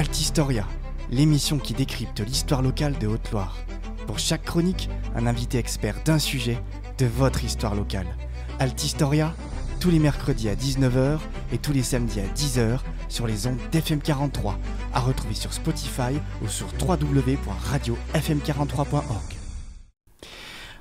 Altistoria, l'émission qui décrypte l'histoire locale de Haute-Loire. Pour chaque chronique, un invité expert d'un sujet de votre histoire locale. Altistoria, tous les mercredis à 19h et tous les samedis à 10h sur les ondes d'FM43, à retrouver sur Spotify ou sur www.radiofm43.org.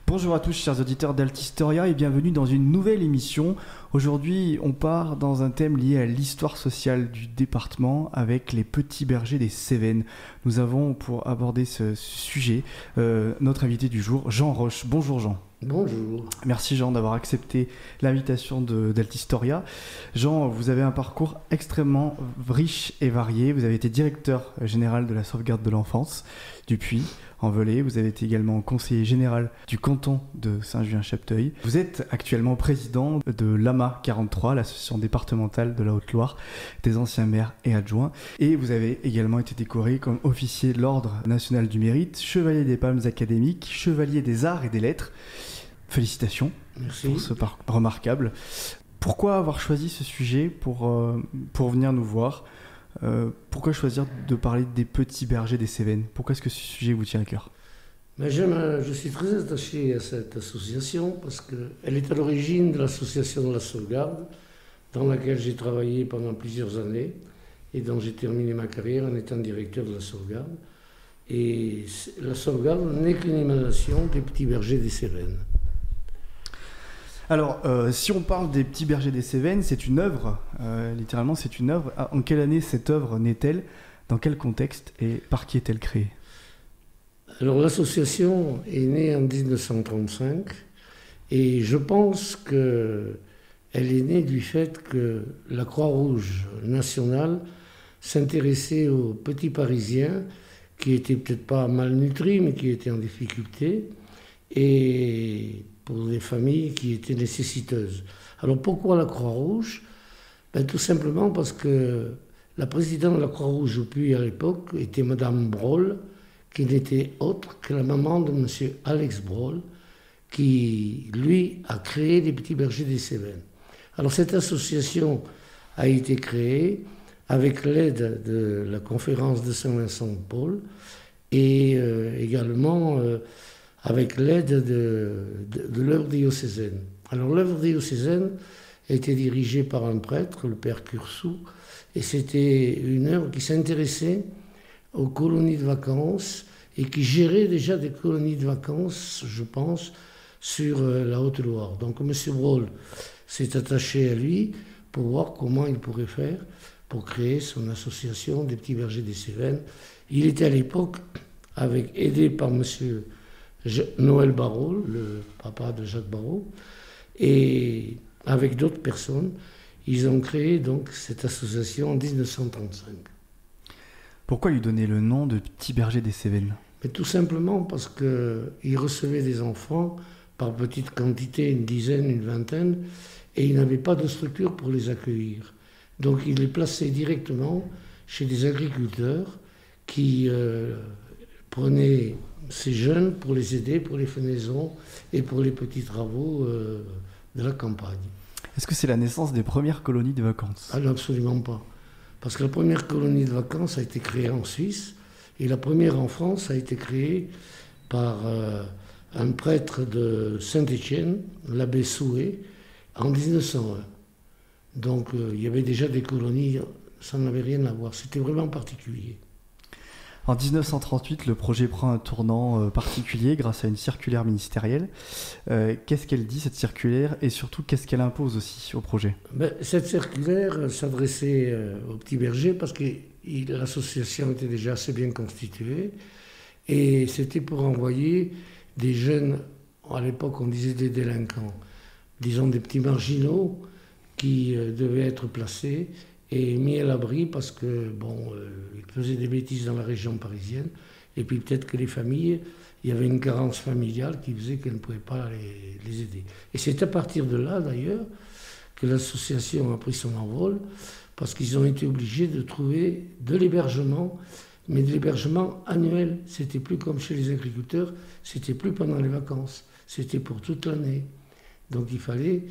Bonjour à tous chers auditeurs d'Altistoria et bienvenue dans une nouvelle émission. Aujourd'hui on part dans un thème lié à l'histoire sociale du département avec les petits bergers des Cévennes. Nous avons pour aborder ce sujet notre invité du jour, Jean Roche. Bonjour Jean. Bonjour. Merci Jean d'avoir accepté l'invitation d'Altistoria. Jean, vous avez un parcours extrêmement riche et varié. Vous avez été directeur général de la sauvegarde de l'enfance du Puy en Velay. Vous avez été également conseiller général du canton de Saint-Julien-Chapteuil. Vous êtes actuellement président de l'AMA 43, l'association départementale de la Haute-Loire, des anciens maires et adjoints. Et vous avez également été décoré comme officier de l'Ordre national du mérite, chevalier des palmes académiques, chevalier des arts et des lettres. Félicitations. Merci. Pour ce parcours remarquable. Pourquoi avoir choisi ce sujet pour venir nous voir ? Pourquoi choisir de parler des petits bergers des Cévennes ? Pourquoi est-ce que ce sujet vous tient à cœur ? Je suis très attaché à cette association parce qu'elle est à l'origine de l'association de la sauvegarde dans laquelle j'ai travaillé pendant plusieurs années et dont j'ai terminé ma carrière en étant directeur de la sauvegarde. Et la sauvegarde n'est qu'une émanation des petits bergers des Cévennes. Alors, si on parle des petits bergers des Cévennes, c'est une œuvre, littéralement c'est une œuvre. En quelle année cette œuvre naît-elle ? Dans quel contexte et par qui est-elle créée ? Alors l'association est née en 1935 et je pense qu'elle est née du fait que la Croix-Rouge nationale s'intéressait aux petits Parisiens qui étaient peut-être pas malnutris mais qui étaient en difficulté et pour des familles qui étaient nécessiteuses. Alors pourquoi la Croix-Rouge ? Tout simplement parce que la présidente de la Croix-Rouge au Puy à l'époque était Madame Brohl, qui n'était autre que la maman de M. Alex Brohl, qui, lui, a créé les petits bergers des Cévennes. Alors cette association a été créée avec l'aide de la conférence de Saint-Vincent-de-Paul et également avec l'aide de l'œuvre diocésaine. Alors l'œuvre diocésaine a été dirigée par un prêtre, le père Cursou, et c'était une œuvre qui s'intéressait aux colonies de vacances et qui gérait déjà des colonies de vacances, je pense, sur la Haute-Loire. Donc M. Brohl s'est attaché à lui pour voir comment il pourrait faire pour créer son association des petits bergers des Cévennes. Il était à l'époque aidé par M. Noël Barrault, le papa de Jacques Barrault, et avec d'autres personnes, ils ont créé donc cette association en 1935. Pourquoi lui donner le nom de Petit Berger des Cévennes ? Mais tout simplement parce qu'ils recevaient des enfants par petite quantité, une dizaine, une vingtaine, et ils n'avaient pas de structure pour les accueillir. Donc ils les plaçaient directement chez des agriculteurs qui prenaient ces jeunes pour les aider, pour les fenaisons et pour les petits travaux de la campagne. Est-ce que c'est la naissance des premières colonies de vacances ? Ah non, absolument pas. Parce que la première colonie de vacances a été créée en Suisse et la première en France a été créée par un prêtre de Saint-Étienne, l'abbé Souhé, en 1901. Donc il y avait déjà des colonies, ça n'avait rien à voir, c'était vraiment particulier. En 1938, le projet prend un tournant particulier grâce à une circulaire ministérielle. Qu'est-ce qu'elle dit, cette circulaire, et surtout, qu'est-ce qu'elle impose aussi au projet ? Cette circulaire s'adressait aux petits bergers parce que l'association était déjà assez bien constituée et c'était pour envoyer des jeunes, à l'époque on disait des délinquants, disons des petits marginaux qui devaient être placés et mis à l'abri parce que, ils faisaient des bêtises dans la région parisienne. Et puis peut-être que les familles, il y avait une carence familiale qui faisait qu'elles ne pouvaient pas les aider. Et c'est à partir de là, d'ailleurs, que l'association a pris son envol, parce qu'ils ont été obligés de trouver de l'hébergement, mais de l'hébergement annuel. C'était plus comme chez les agriculteurs, c'était plus pendant les vacances, c'était pour toute l'année. Donc il fallait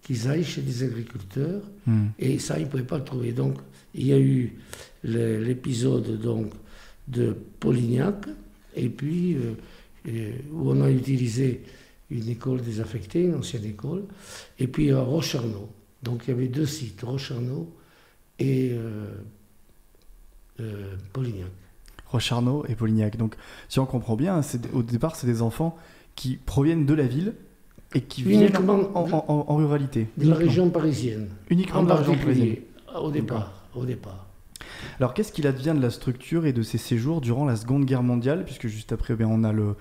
qu'ils aillent chez des agriculteurs, et ça, ils ne pouvaient pas le trouver. Donc, il y a eu l'épisode donc, de Polignac, et puis où on a utilisé une école désaffectée, une ancienne école, et puis à Rocharno. Donc il y avait 2 sites, Rocharno et Polignac. Rocharno et Polignac. Donc si on comprend bien, au départ c'est des enfants qui proviennent de la ville et qui viennent en ruralité. De la région parisienne. Uniquement de la région parisienne. Au départ. Alors qu'est-ce qu'il advient de la structure et de ces séjours durant la Seconde Guerre mondiale, puisque juste après on a le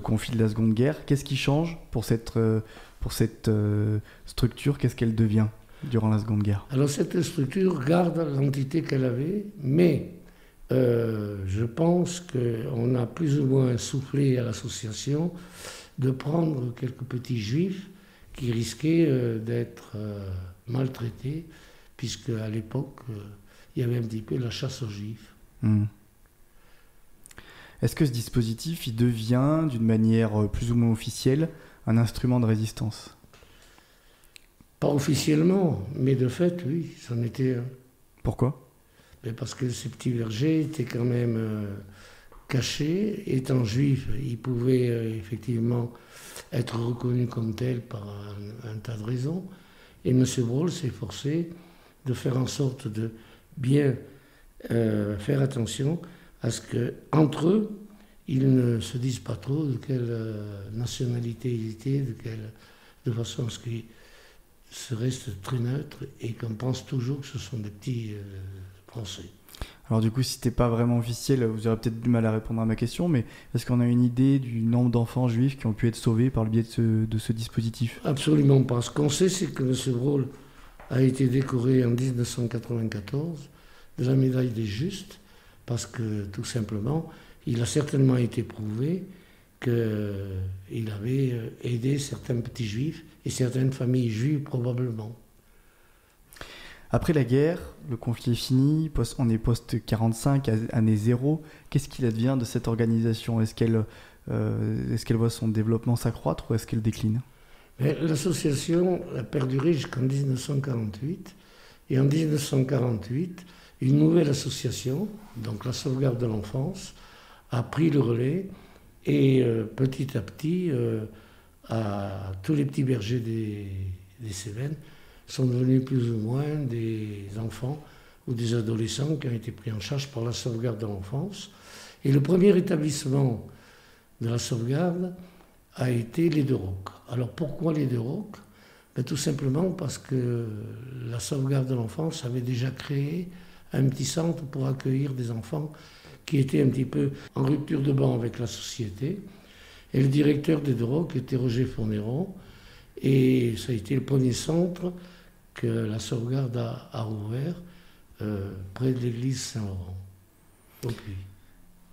conflit de la Seconde Guerre. Qu'est-ce qui change pour cette structure? Qu'est-ce qu'elle devient durant la Seconde Guerre? Alors cette structure garde l'entité qu'elle avait, mais je pense qu'on a plus ou moins soufflé à l'association de prendre quelques petits juifs qui risquaient d'être maltraités, puisque à l'époque, il y avait un petit peu la chasse aux juifs. Est-ce que ce dispositif, il devient, d'une manière plus ou moins officielle, un instrument de résistance? Pas officiellement, mais de fait, oui, c'en était un. Pourquoi? Parce que ces petits bergers étaient quand même cachés. Étant juifs, ils pouvaient effectivement être reconnus comme tels par un tas de raisons. Et M. Brault s'est forcé de faire en sorte de bien faire attention à ce qu'entre eux, ils ne se disent pas trop de quelle nationalité ils étaient, de façon à ce qu'ils se restent très neutres et qu'on pense toujours que ce sont des petits Français. Alors du coup, si c'était pas vraiment officiel, vous aurez peut-être du mal à répondre à ma question, mais est-ce qu'on a une idée du nombre d'enfants juifs qui ont pu être sauvés par le biais de ce dispositif? Absolument pas. Ce qu'on sait, c'est que M. Brault a été décoré en 1994 de la médaille des Justes, parce que tout simplement, il a certainement été prouvé qu'il avait aidé certains petits juifs et certaines familles juives probablement. Après la guerre, le conflit est fini, on est post-45, année 0. Qu'est-ce qu'il advient de cette organisation? Est-ce qu'elle voit son développement s'accroître ou est-ce qu'elle décline? L'association a perduré jusqu'en 1948. Et en 1948, une nouvelle association, donc la sauvegarde de l'enfance, a pris le relais et petit à petit, tous les petits bergers des Cévennes sont devenus plus ou moins des enfants ou des adolescents qui ont été pris en charge par la sauvegarde de l'enfance. Et le premier établissement de la sauvegarde a été les Deux Rocs. Alors pourquoi les Deux Rocs? Tout simplement parce que la sauvegarde de l'enfance avait déjà créé un petit centre pour accueillir des enfants qui étaient un petit peu en rupture de banc avec la société. Et le directeur des Deux Rocs était Roger Fourneron. Et ça a été le premier centre que la sauvegarde a ouvert près de l'église Saint-Laurent, au Puy.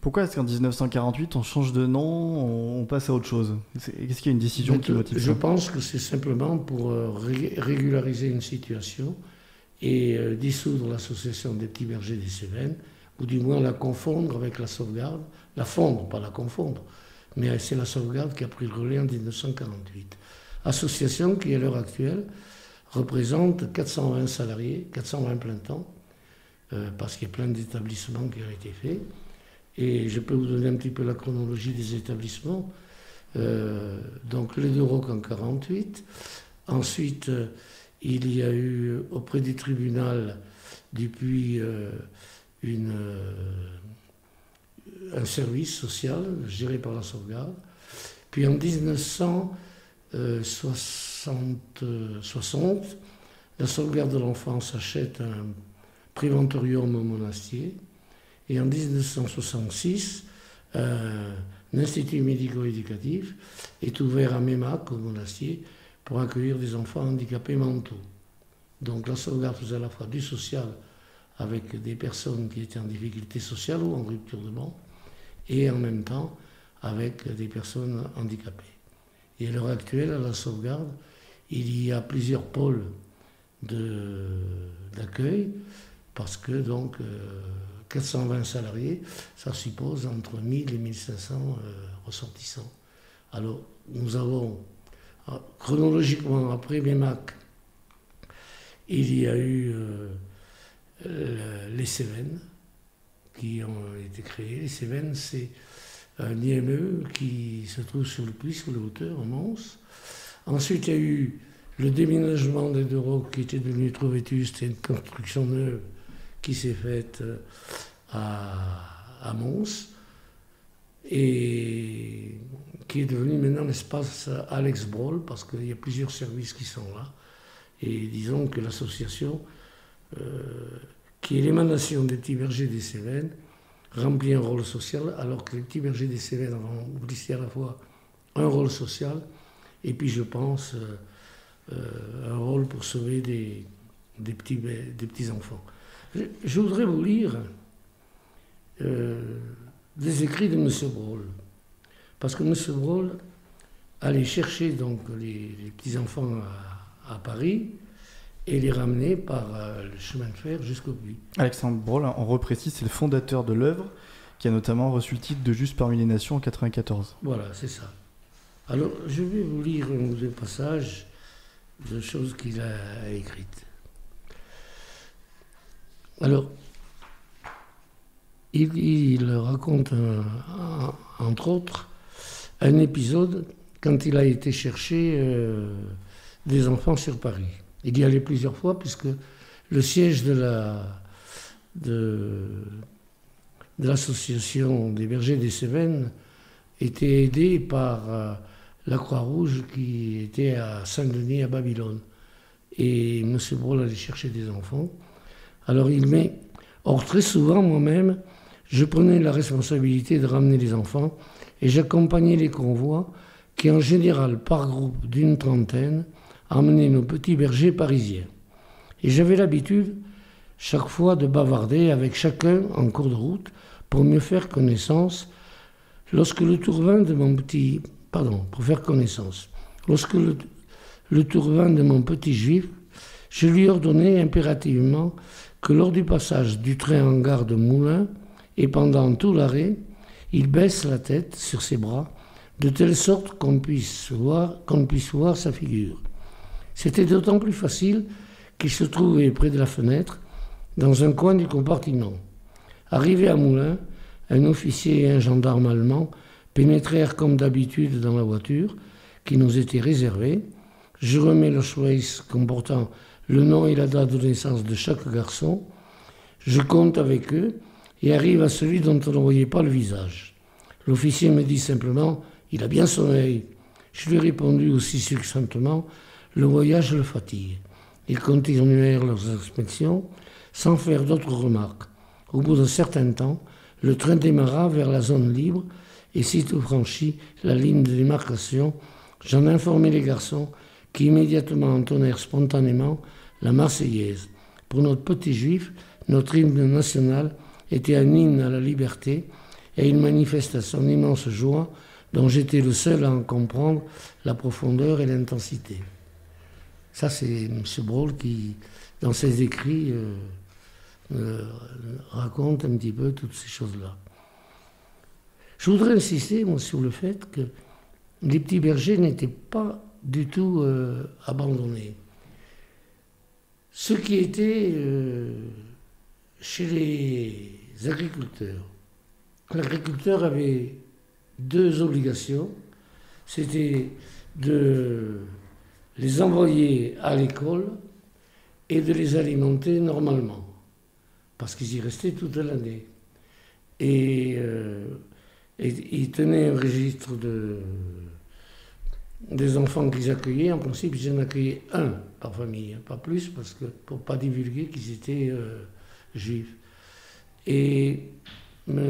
Pourquoi est-ce qu'en 1948, on change de nom, on passe à autre chose? Est-ce qu'il y a une décision qui motive ça? Je pense que c'est simplement pour régulariser une situation et dissoudre l'association des petits bergers des Cévennes, ou du moins la confondre avec la sauvegarde. La fondre, pas la confondre, mais c'est la sauvegarde qui a pris le relais en 1948. Association qui, à l'heure actuelle, représente 420 salariés, 420 plein temps, parce qu'il y a plein d'établissements qui ont été faits. Et je peux vous donner un petit peu la chronologie des établissements. Donc les Deux Rocs en 1948. Ensuite, il y a eu auprès du tribunal du Puy un service social géré par la sauvegarde. Puis en 1960, la sauvegarde de l'enfance achète un préventorium au Monastier. Et en 1966, un institut médico-éducatif est ouvert à Mémac, au Monastier, pour accueillir des enfants handicapés mentaux. Donc la sauvegarde faisait à la fois du social avec des personnes qui étaient en difficulté sociale ou en rupture de banc, et en même temps avec des personnes handicapées. Et à l'heure actuelle, à la sauvegarde, il y a plusieurs pôles d'accueil, parce que donc 420 salariés, ça suppose entre 1000 et 1500 ressortissants. Alors nous avons chronologiquement après Mémac Il y a eu les Cévennes qui ont été créées. Les Cévennes, c'est un IME qui se trouve sur le puits, sur les hauteurs, à Mons. Ensuite, il y a eu le déménagement des Deux Rocs qui était devenu trop vétuste et une construction neuve qui s'est faite à Mons et qui est devenu maintenant l'espace Alex Broll parce qu'il y a plusieurs services qui sont là. Et disons que l'association, qui est l'émanation des Petits Bergers des Cévennes, remplit un rôle social, alors que les Petits Bergers des Cévennes remplissent à la fois un rôle social et puis, je pense, un rôle pour sauver des petits enfants. Je voudrais vous lire des écrits de M. Broll, parce que M. Broll allait chercher donc les petits-enfants à Paris et les ramener par le chemin de fer jusqu'au puits. Alexandre Broll, on reprécise, c'est le fondateur de l'œuvre qui a notamment reçu le titre de Juste parmi les nations en 1994. Voilà, c'est ça. Alors, je vais vous lire un ou deux passages de choses qu'il a écrites. Alors, il raconte, entre autres, un épisode quand il a été chercher des enfants sur Paris. Il y allait plusieurs fois puisque le siège de l'association des bergers des Cévennes était aidé par la Croix-Rouge qui était à Saint-Denis, à Babylone. Et M. Broll allait chercher des enfants. Alors or très souvent, moi-même, je prenais la responsabilité de ramener les enfants et j'accompagnais les convois qui, en général, par groupe d'une trentaine, emmenaient nos petits bergers parisiens. Et j'avais l'habitude, chaque fois, de bavarder avec chacun en cours de route pour mieux faire connaissance. Lorsque le tour vint de mon petit... pour faire connaissance. Lorsque le tour vint de mon petit juif, je lui ordonnai impérativement que lors du passage du train en gare de Moulins et pendant tout l'arrêt, il baisse la tête sur ses bras de telle sorte qu'on puisse voir sa figure. C'était d'autant plus facile qu'il se trouvait près de la fenêtre, dans un coin du compartiment. Arrivé à Moulins, un officier et un gendarme allemand pénétrèrent comme d'habitude dans la voiture qui nous était réservée. Je remets le Schweiss comportant le nom et la date de naissance de chaque garçon. Je compte avec eux et arrive à celui dont on ne voyait pas le visage. L'officier me dit simplement « Il a bien son œil ». Je lui ai répondu aussi succinctement « Le voyage le fatigue ». Ils continuèrent leurs inspections sans faire d'autres remarques. Au bout d'un certain temps, le train démarra vers la zone libre et sitôt franchi la ligne de démarcation, j'en informai les garçons qui immédiatement entonnèrent spontanément la Marseillaise. Pour notre petit juif, notre hymne national était un hymne à la liberté et il manifesta son immense joie dont j'étais le seul à en comprendre la profondeur et l'intensité. Ça, c'est M. Broll qui, dans ses écrits, raconte un petit peu toutes ces choses-là. Je voudrais insister, moi, sur le fait que les petits bergers n'étaient pas du tout abandonnés. Ce qui était chez les agriculteurs, l'agriculteur avait deux obligations. C'était de les envoyer à l'école et de les alimenter normalement, parce qu'ils y restaient toute l'année. Et ils tenaient un registre des enfants qu'ils accueillaient. En principe, ils en accueillaient un par famille, pas plus, parce que pour ne pas divulguer qu'ils étaient juifs. Et il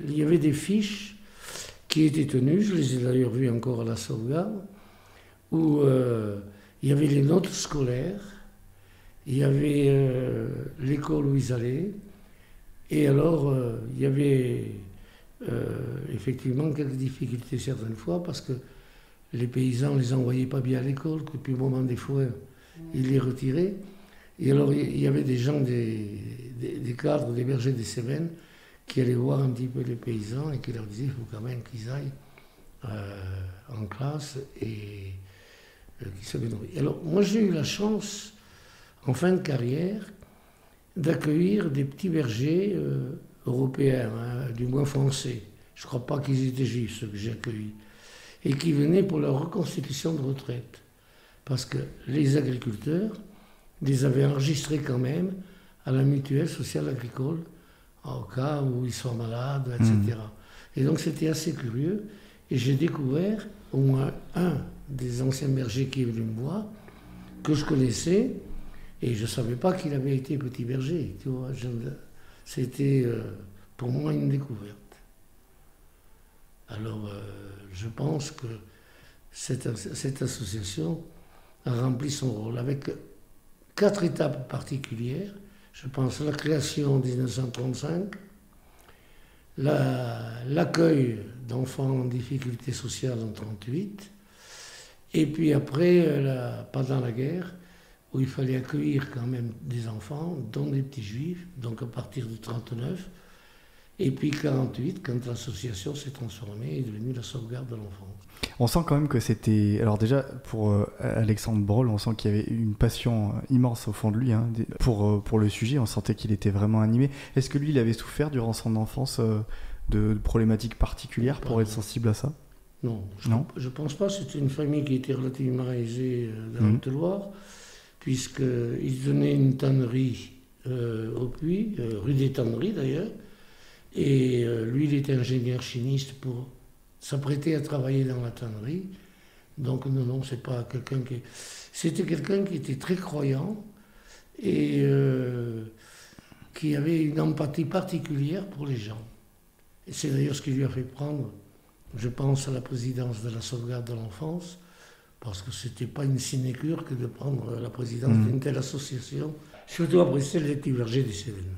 y avait des fiches qui étaient tenues, je les ai d'ailleurs vues encore à la sauvegarde, où il y avait les notes scolaires, il y avait l'école où ils allaient, et alors il y avait effectivement quelques difficultés certaines fois parce que les paysans ne les envoyaient pas bien à l'école, que depuis le moment des foins, ils les retiraient. Et alors il y avait des gens, des cadres, des bergers des Cévennes, qui allaient voir un petit peu les paysans et qui leur disaient qu'il faut quand même qu'ils aillent en classe et qui s'avait nourri. Alors, moi, j'ai eu la chance, en fin de carrière, d'accueillir des petits bergers européens, hein, du moins français. Je ne crois pas qu'ils étaient juifs, ceux que j'ai accueillis. Et qui venaient pour leur reconstitution de retraite. Parce que les agriculteurs les avaient enregistrés quand même à la mutuelle sociale agricole, au cas où ils soient malades, etc. Et donc c'était assez curieux. Et j'ai découvert au moins un des anciens bergers qui est venu me voir, que je connaissais, et je ne savais pas qu'il avait été petit berger. Tu vois, c'était pour moi une découverte. Alors je pense que cette association a rempli son rôle avec 4 étapes particulières. Je pense à la création en 1935, l'accueil d'enfants en difficulté sociale en 1938, et puis après, pendant la guerre, où il fallait accueillir quand même des enfants, dont des petits juifs, donc à partir de 1939, et puis 1948, quand l'association s'est transformée et est devenue la sauvegarde de l'enfance. On sent quand même que c'était... Alors déjà, pour Alexandre Broll, on sent qu'il y avait une passion immense au fond de lui, hein, pour le sujet. On sentait qu'il était vraiment animé. Est-ce que lui, il avait souffert durant son enfance de problématiques particulières pour être sensible à ça? Non, je pense pas. C'était une famille qui était relativement aisée dans la Haute-Loire, puisqu'il tenait une tannerie au Puy, rue des Tanneries d'ailleurs. Et lui, il était ingénieur chimiste pour s'apprêter à travailler dans la tannerie. Donc non, c'est pas quelqu'un qui... C'était quelqu'un qui était très croyant et qui avait une empathie particulière pour les gens. Et c'est d'ailleurs ce qui lui a fait prendre, je pense, à la présidence de la sauvegarde de l'enfance, parce que c'était pas une sinécure que de prendre la présidence d'une telle association, surtout après celle des petits bergers des Cévennes.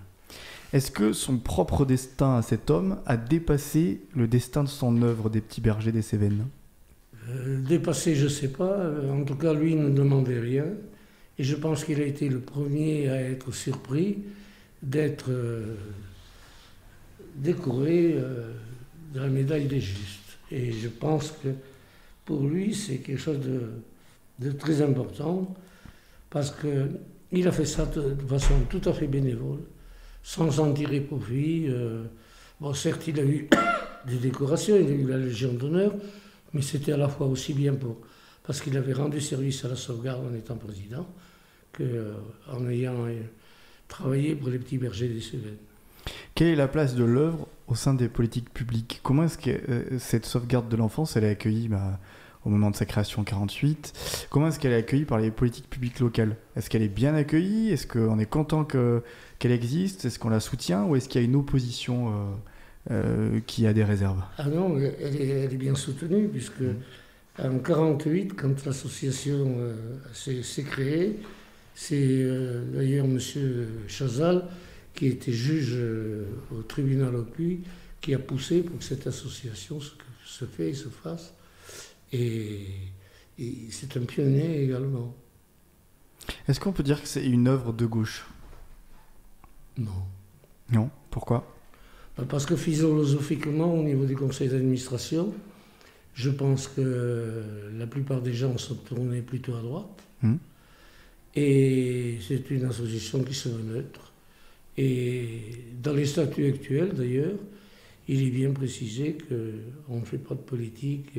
Est-ce que son propre destin à cet homme a dépassé le destin de son œuvre des petits bergers des Cévennes? Dépassé, je ne sais pas. En tout cas, lui, il ne demandait rien. Et je pense qu'il a été le premier à être surpris d'être décoré de la médaille des Justes. Et je pense que pour lui, c'est quelque chose de très important, parce qu'il a fait ça de façon tout à fait bénévole, sans en tirer profit. Bon, certes, il a eu des décorations, il a eu la Légion d'honneur, mais c'était à la fois aussi bien parce qu'il avait rendu service à la sauvegarde en étant président, qu'en ayant travaillé pour les petits bergers des Cévennes. Quelle est la place de l'œuvre au sein des politiques publiques? Comment est-ce que cette sauvegarde de l'enfance, elle est accueillie au moment de sa création en 1948? Comment est-ce qu'elle est accueillie par les politiques publiques locales? Est-ce qu'elle est bien accueillie? Est-ce qu'on est content qu'elle existe? Est-ce qu'on la soutient? Ou est-ce qu'il y a une opposition qui a des réserves? Ah non, elle est bien soutenue, puisque en 1948, quand l'association s'est créée, c'est d'ailleurs M. Chazal, qui était juge au tribunal au Puy, qui a poussé pour que cette association se fasse. Et c'est un pionnier également. Est-ce qu'on peut dire que c'est une œuvre de gauche? Non. Non? Pourquoi? Parce que philosophiquement, au niveau du conseil d'administration, je pense que la plupart des gens sont tournés plutôt à droite. Et c'est une association qui se veut neutre. Et dans les statuts actuels, d'ailleurs, il est bien précisé qu'on ne fait pas de politique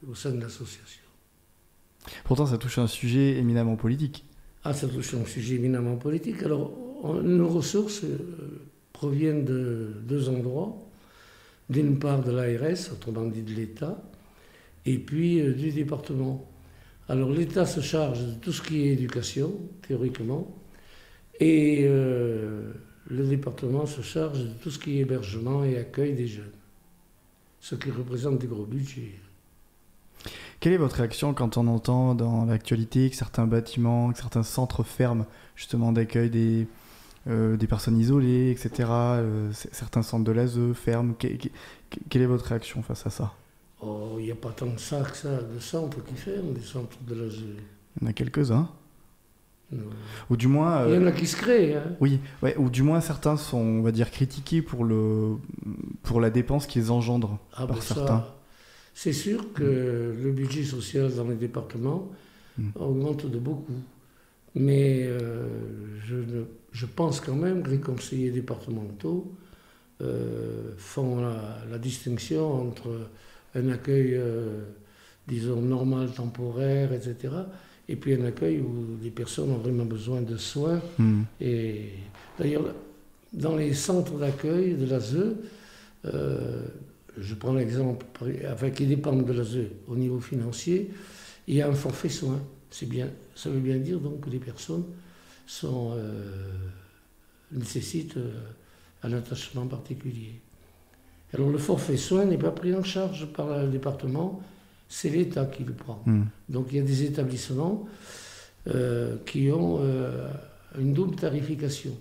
au sein de l'association. Pourtant, ça touche un sujet éminemment politique. Ah, ça touche un sujet éminemment politique. Alors, nos ressources proviennent de 2 endroits. D'une part de l'ARS, autrement dit de l'État, et puis du département. Alors, l'État se charge de tout ce qui est éducation, théoriquement, et le département se charge de tout ce qui est hébergement et accueil des jeunes, ce qui représente des gros budgets. Quelle est votre réaction quand on entend dans l'actualité que certains bâtiments, que certains centres ferment justement d'accueil des personnes isolées, etc. Certains centres de l'ASE ferment. Quelle est votre réaction face à ça? Oh, il n'y a pas tant que ça de centres qui ferment, des centres de l'ASE. Il y en a quelques-uns. Non. Ou du moins... il y en a qui se créent. Hein. Oui, ouais, ou du moins certains sont, on va dire, critiqués pour la dépense qu'ils engendrent par certains. C'est sûr que le budget social dans les départements augmente de beaucoup. Mais je pense quand même que les conseillers départementaux font la distinction entre un accueil, disons, normal, temporaire, etc., et puis un accueil où les personnes ont vraiment besoin de soins. Et d'ailleurs, dans les centres d'accueil de l'ASE, je prends l'exemple, qui dépendent de l'ASE au niveau financier, il y a un forfait soins. C'est bien, ça veut bien dire donc que les personnes nécessitent un attachement particulier. Alors le forfait soins n'est pas pris en charge par le département, c'est l'État qui le prend. Donc il y a des établissements qui ont une double tarification.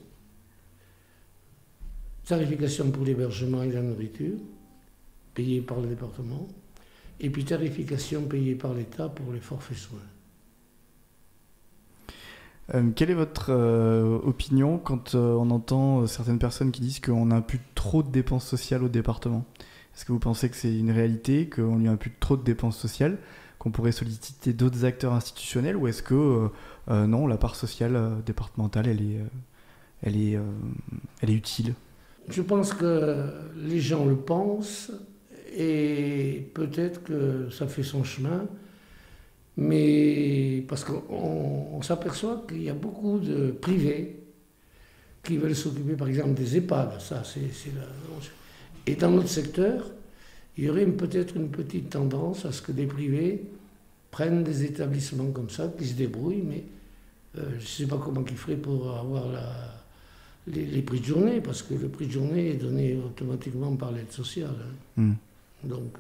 Tarification pour l'hébergement et la nourriture, payée par le département, et puis tarification payée par l'État pour les forfaits soins. Quelle est votre opinion quand on entend certaines personnes qui disent qu'on n'impute trop de dépenses sociales au département ? Est-ce que vous pensez que c'est une réalité, qu'on lui impute trop de dépenses sociales, qu'on pourrait solliciter d'autres acteurs institutionnels, ou est-ce que non, la part sociale départementale, elle est utile ? Je pense que les gens le pensent et peut-être que ça fait son chemin, mais parce qu'on s'aperçoit qu'il y a beaucoup de privés qui veulent s'occuper par exemple des EHPAD. Et dans notre secteur, il y aurait peut-être une petite tendance à ce que des privés prennent des établissements comme ça, qui se débrouillent, mais je ne sais pas comment ils feraient pour avoir les prix de journée, parce que le prix de journée est donné automatiquement par l'aide sociale. Donc,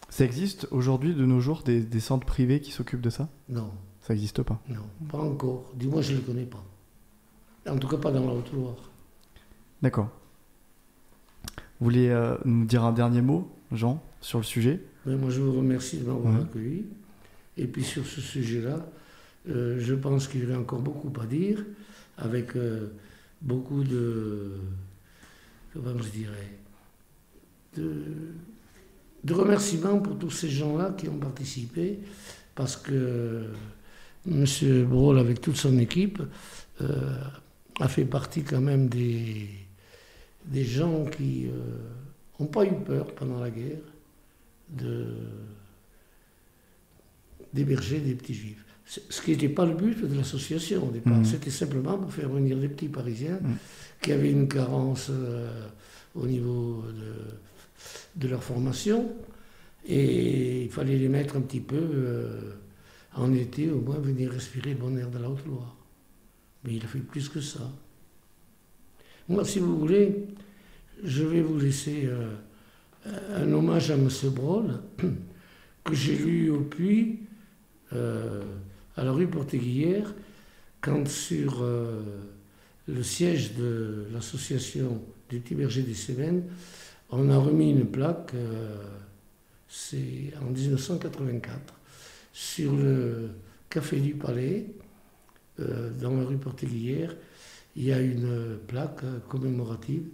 ça existe aujourd'hui, de nos jours, des centres privés qui s'occupent de ça ? Non. Ça n'existe pas ? Non, pas encore. Du moins, je ne les connais pas. En tout cas, pas dans la Haute-Loire. D'accord. Vous voulez nous dire un dernier mot, Jean, sur le sujet ? Moi, je vous remercie de m'avoir accueilli. Et puis, sur ce sujet-là, je pense qu'il y aurait encore beaucoup à dire, avec beaucoup de... comment je dirais de remerciements pour tous ces gens-là qui ont participé, parce que M. Brault, avec toute son équipe, a fait partie quand même des gens qui n'ont pas eu peur pendant la guerre d'héberger des petits juifs. Ce qui n'était pas le but de l'association au départ, c'était simplement pour faire venir des petits Parisiens qui avaient une carence au niveau de leur formation, et il fallait les mettre un petit peu en été, au moins venir respirer le bon air de la Haute-Loire. Mais il a fait plus que ça. Moi, si vous voulez, je vais vous laisser un hommage à M. Brault, que j'ai lu au Puy, à la rue Portéguière, quand sur le siège de l'association des petits bergers des Cévennes, on a remis une plaque, c'est en 1984, sur le Café du Palais, dans la rue Portéguière. Il y a une plaque commémorative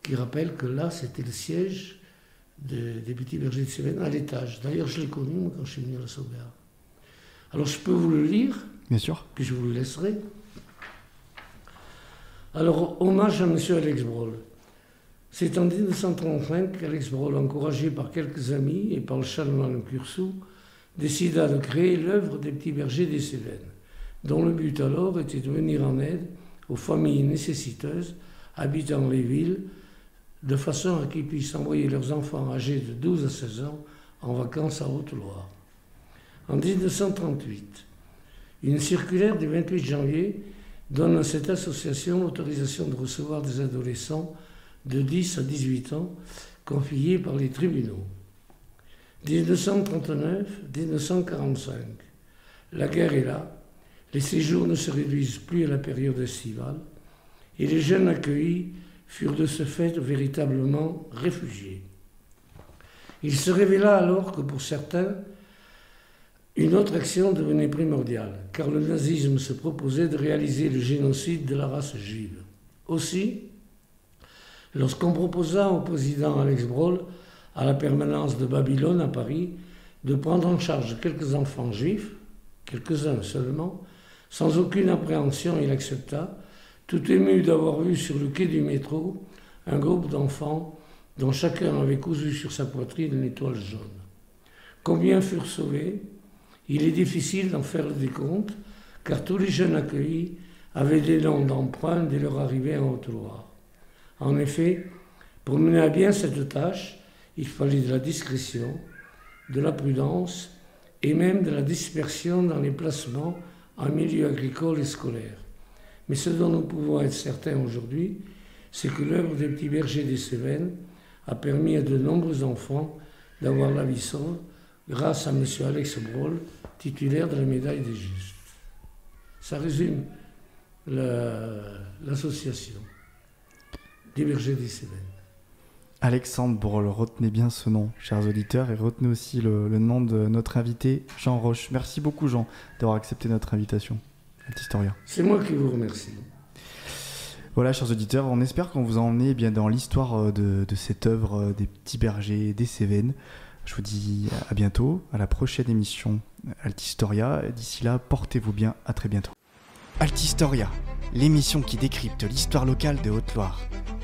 qui rappelle que là, c'était le siège des petits bergers de Cévennes à l'étage. D'ailleurs, je l'ai connu moi, quand je suis venu à la sauvegarde. Alors, je peux vous le lire. Bien sûr. Puis je vous le laisserai. Alors, hommage à M. Alex Brault. C'est en 1935 qu'Alex Brault, encouragé par quelques amis et par le chanoine Cursou, décida de créer l'œuvre des petits bergers des Cévennes, dont le but alors était de venir en aide aux familles nécessiteuses habitant les villes, de façon à qu'ils puissent envoyer leurs enfants âgés de 12 à 16 ans en vacances à Haute-Loire. En 1938, une circulaire du 28 janvier donne à cette association l'autorisation de recevoir des adolescents de 10 à 18 ans confiés par les tribunaux. 1939-1945, la guerre est là, les séjours ne se réduisent plus à la période estivale, et les jeunes accueillis furent de ce fait véritablement réfugiés. Il se révéla alors que pour certains, une autre action devenait primordiale, car le nazisme se proposait de réaliser le génocide de la race juive. Aussi, lorsqu'on proposa au président Alex Brault, à la permanence de Babylone à Paris, de prendre en charge quelques enfants juifs, quelques-uns seulement, sans aucune appréhension, il accepta, tout ému d'avoir vu sur le quai du métro un groupe d'enfants dont chacun avait cousu sur sa poitrine une étoile jaune. Combien furent sauvés? Il est difficile d'en faire le décompte, car tous les jeunes accueillis avaient des noms d'emprunt dès leur arrivée en Haute-Loire. En effet, pour mener à bien cette tâche, il fallait de la discrétion, de la prudence et même de la dispersion dans les placements en milieu agricole et scolaire. Mais ce dont nous pouvons être certains aujourd'hui, c'est que l'œuvre des petits bergers des Cévennes a permis à de nombreux enfants d'avoir la vie sauve grâce à M. Alex Broll, titulaire de la médaille des Justes. Ça résume l'association des bergers des Cévennes. Alexandre Broll, retenez bien ce nom, chers auditeurs, et retenez aussi le nom de notre invité, Jean Roche. Merci beaucoup, Jean, d'avoir accepté notre invitation. Altistoria. C'est moi qui vous remercie. Voilà, chers auditeurs, on espère qu'on vous a emmené bien dans l'histoire de cette œuvre des petits bergers des Cévennes. Je vous dis à bientôt, à la prochaine émission Altistoria. D'ici là, portez-vous bien, à très bientôt. Altistoria, l'émission qui décrypte l'histoire locale de Haute-Loire.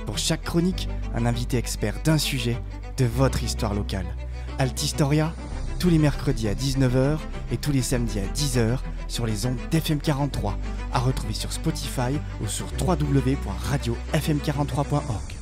Pour chaque chronique, un invité expert d'un sujet de votre histoire locale. Altistoria, tous les mercredis à 19h et tous les samedis à 10h sur les ondes d'FM43, à retrouver sur Spotify ou sur www.radiofm43.org.